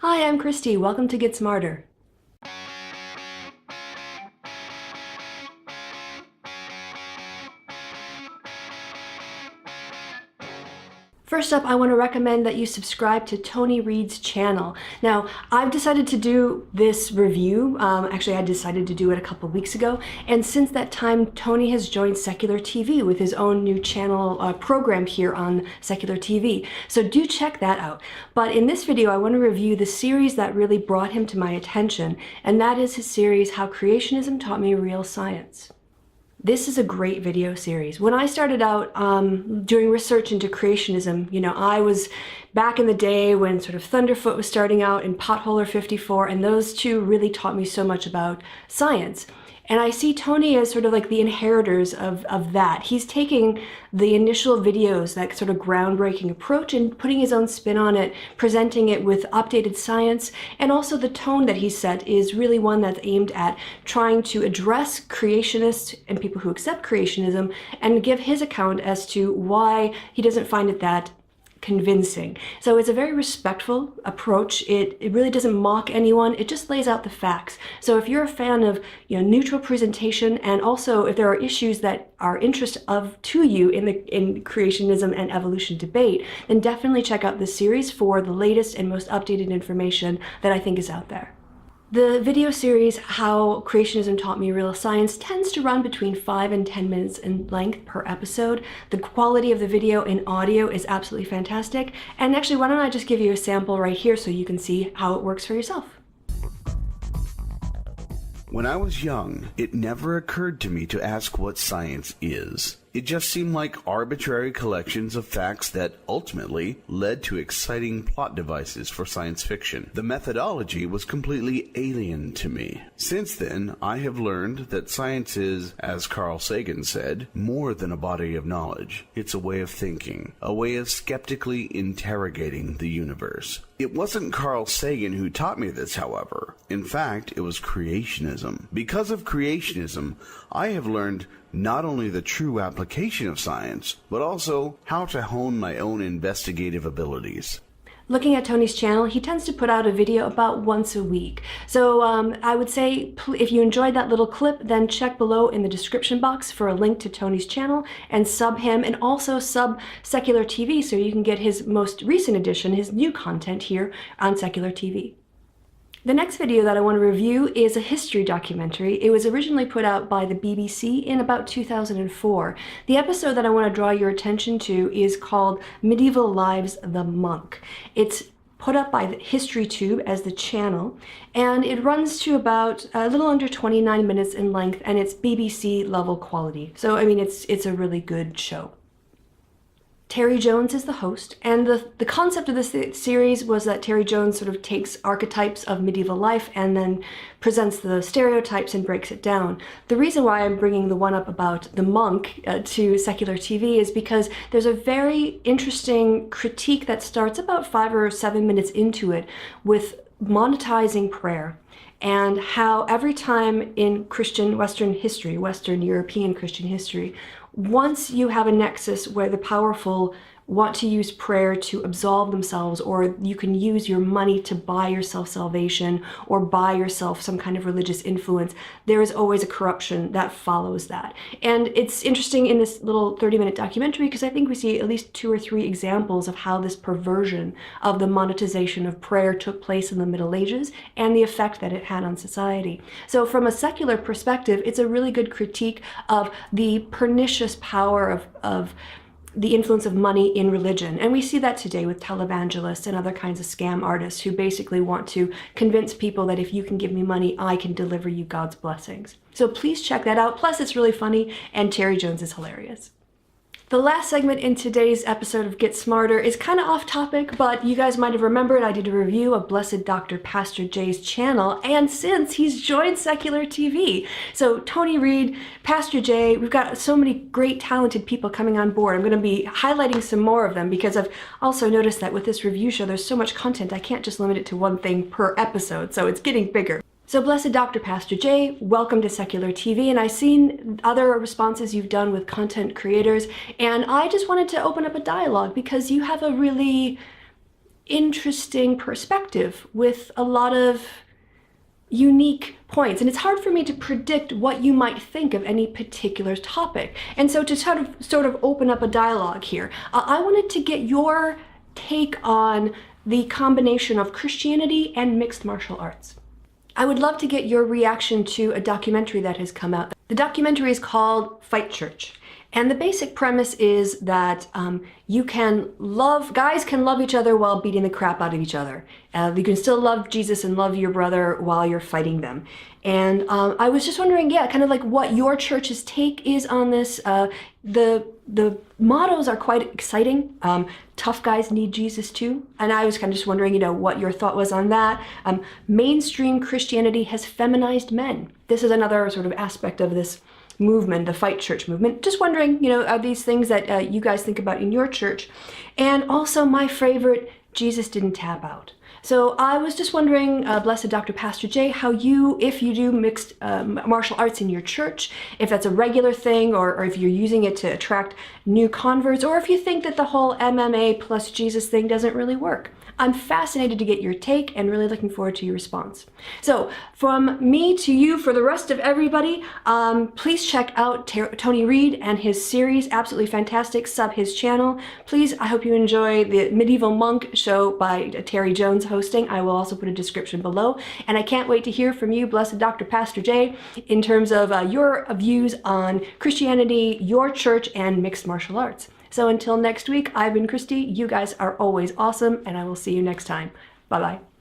Hi, I'm Christy. Welcome to Get Smarter. First up, I want to recommend that you subscribe to Tony Reed's channel. Now, I've decided to do this review. Actually, I decided to do it a couple weeks ago. And since that time, Tony has joined Secular TV with his own new channel program here on Secular TV. So do check that out. But in this video, I want to review the series that really brought him to my attention. And that is his series, How Creationism Taught Me Real Science. This is a great video series. When I started out doing research into creationism, I was back in the day when sort of Thunderfoot was starting out and Potholer 54, and those two really taught me so much about science. And I see Tony as sort of like the inheritors of that. He's taking the initial videos, that sort of groundbreaking approach, and putting his own spin on it, presenting it with updated science, and also the tone that he set is really one that's aimed at trying to address creationists and people who accept creationism and give his account as to why he doesn't find it that convincing. So it's a very respectful approach. It really doesn't mock anyone. It just lays out the facts. So if you're a fan of neutral presentation, and also if there are issues that are interest to you in creationism and evolution debate, then definitely check out this series for the latest and most updated information that I think is out there. The video series, How Creationism Taught Me Real Science, tends to run between 5 and 10 minutes in length per episode. The quality of the video and audio is absolutely fantastic. And actually, why don't I just give you a sample right here so you can see how it works for yourself. When I was young, it never occurred to me to ask what science is. It just seemed like arbitrary collections of facts that ultimately led to exciting plot devices for science fiction. The methodology was completely alien to me. Since then, I have learned that science is, as Carl Sagan said, more than a body of knowledge. It's a way of thinking, a way of skeptically interrogating the universe. It wasn't Carl Sagan who taught me this, however. In fact, it was creationism. Because of creationism, I have learned not only the true application of science, but also how to hone my own investigative abilities. Looking at Tony's channel, he tends to put out a video about once a week. So I would say if you enjoyed that little clip, then check below in the description box for a link to Tony's channel and sub him, and also sub Secular TV so you can get his most recent edition, his new content here on Secular TV. The next video that I want to review is a history documentary. It was originally put out by the BBC in about 2004. The episode that I want to draw your attention to is called Medieval Lives, the Monk. It's put up by HistoryTube as the channel, and it runs to about a little under 29 minutes in length, and it's BBC level quality. So, I mean, it's a really good show. Terry Jones is the host, and the concept of this series was that Terry Jones sort of takes archetypes of medieval life and then presents the stereotypes and breaks it down. The reason why I'm bringing the one up about the monk to Secular TV is because there's a very interesting critique that starts about 5 or 7 minutes into it with monetizing prayer, and how every time in Western European Christian history, once you have a nexus where the powerful want to use prayer to absolve themselves, or you can use your money to buy yourself salvation or buy yourself some kind of religious influence, there is always a corruption that follows that. And it's interesting in this little 30-minute documentary because I think we see at least 2 or 3 examples of how this perversion of the monetization of prayer took place in the Middle Ages and the effect that it had on society. So from a secular perspective, it's a really good critique of the pernicious power of the influence of money in religion. And we see that today with televangelists and other kinds of scam artists who basically want to convince people that if you can give me money, I can deliver you God's blessings. So please check that out. Plus, it's really funny, and Terry Jones is hilarious. The last segment in today's episode of Get Smarter is kind of off topic, but you guys might have remembered I did a review of Blessed Dr. Pastor Jay's channel, and since he's joined Secular TV. So Tony Reed, Pastor Jay, we've got so many great talented people coming on board. I'm going to be highlighting some more of them because I've also noticed that with this review show there's so much content I can't just limit it to one thing per episode, so it's getting bigger. So Blessed Dr. Pastor Jay, welcome to Secular TV, and I've seen other responses you've done with content creators, and I just wanted to open up a dialogue because you have a really interesting perspective with a lot of unique points, and it's hard for me to predict what you might think of any particular topic. And so to sort of open up a dialogue here, I wanted to get your take on the combination of Christianity and mixed martial arts. I would love to get your reaction to a documentary that has come out. The documentary is called Fight Church. And the basic premise is that guys can love each other while beating the crap out of each other. You can still love Jesus and love your brother while you're fighting them. And I was just wondering, kind of like what your church's take is on this. The mottos are quite exciting. Tough guys need Jesus too. And I was kind of just wondering, what your thought was on that. Mainstream Christianity has feminized men. This is another sort of aspect of this movement, the Fight Church movement. Just wondering, are these things that you guys think about in your church? And also my favorite, Jesus didn't tap out. So I was just wondering, Blessed Dr. Pastor Jay, how if you do mixed martial arts in your church, if that's a regular thing, or if you're using it to attract new converts, or if you think that the whole MMA plus Jesus thing doesn't really work. I'm fascinated to get your take and really looking forward to your response. So from me to you, for the rest of everybody, please check out Tony Reed and his series, absolutely fantastic. Sub his channel. Please, I hope you enjoy the Medieval Monk show by Terry Jones hosting. I will also put a description below. And I can't wait to hear from you, Blessed Dr. Pastor Jay, in terms of your views on Christianity, your church, and mixed martial arts. So until next week, I've been Christy. You guys are always awesome, and I will see you next time. Bye-bye.